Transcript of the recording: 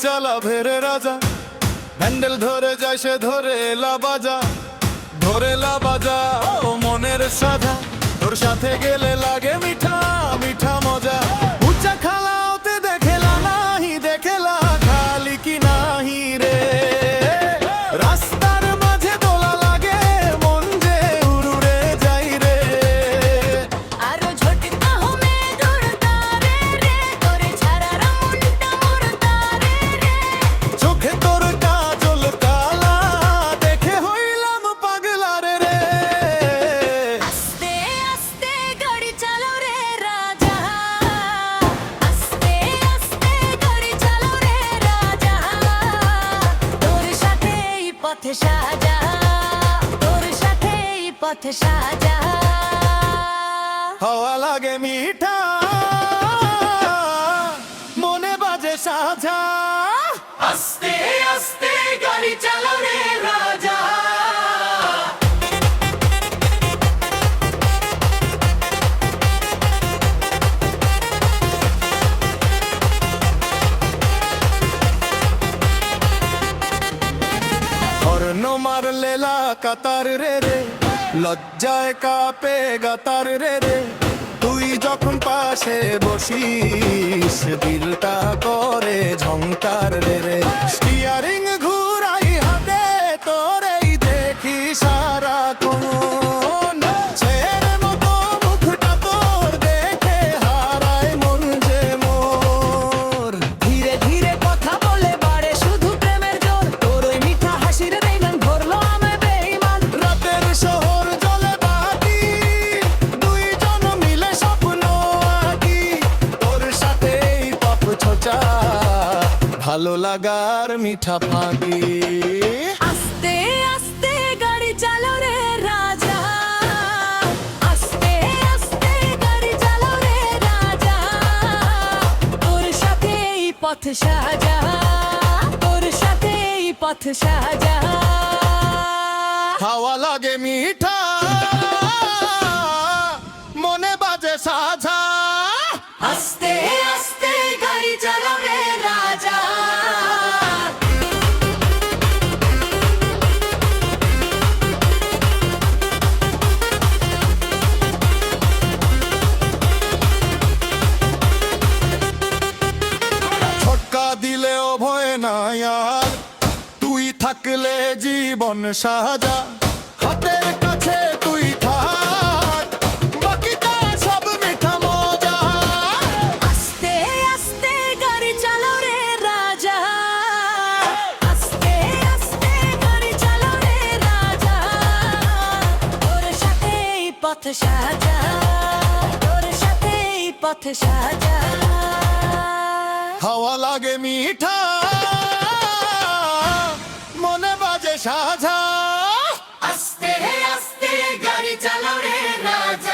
চালা ভেরে রাজা, হ্যান্ডেল ধরে যায় সে ধরে লা বাজা ও মনের সাজা। তোর সাথে গেলে লাগে মিঠা মিঠা মজা। উঁচা খালাওতে দেখেলা নাহি দেখেলা খালি কি নাহি রে। রাস্তার মাঝে দোলা লাগে মন যে উড়ে যাই রে। আরো ঝটকা হোমে দৌড়তা রে রে, তোরে ছাড়া মনটা মরতা রে রে। চোখে তোর কাজল কালা দেখে হইলাম পাগলা রে রে। আস্তে আস্তে গাড়ি চালাও রে রাজা, আস্তে আস্তে গাড়ি চালাও রে রাজা। তোর সাথেই পথ সাজা, তোর সাথেই পথ সাজা। হাওয়া লাগে মিঠা মনে বাজে সাজা। আস্তে আস্তে গাড়ি চালাও রে রাজা। হর্ন মারলে কাতার রে রে, লজ্জায় কাঁপে গাতার রে রে। তুই যখন পাশে বসিস দিলটা করে ঝংকার রে রে। স্টিয়ারিং ঘুরাই হাতে তোরেই দেখি সারাক্ষণ। ছেলের মতো মুখটা তোর দেখে হারায় মন যে মোর। ধীরে ধীরে কথা বলে বাড়ে শুধু প্রেমের জোর, তোর ওই মিঠা হাসির বেইমান ধরলো আমায় বেঈমান। রাতের শহর জলে বাতি, দুইজন মিলে স্বপ্ন আঁকি। তোর সাথে পপ ছোচা ভালো লাগার মিঠা ফাঁকি। আস্তে আস্তে গাড়ি চালাও রে রাজা, আস্তে আস্তে গাড়ি চালাও রে রাজা। তোর সাথেই পথ সাজা, তোর সাথেই পথ সাজা। হাওয়া লাগে মিঠা মনে বাজে সাজা। আস্তে আস্তে গাড়ি চালাও রে রাজা। ছক্কা দিলেও ভয় নাই আর, তুই থাকলে জীবন সাজা। হাতের কাছে তুই থাক, বাকিটা সব মিঠা মজা। আস্তে আস্তে গাড়ি চালাও রে রাজা, আস্তে আস্তে গাড়ি চালাও রে রাজা। তোর সাথেই পথ সাজা, তোর সাথেই পথ সাজা। হাওয়া লাগে মিঠা মনে বাজে সাজা। আস্তে আস্তে গাড়ি চালাও রে রাজা।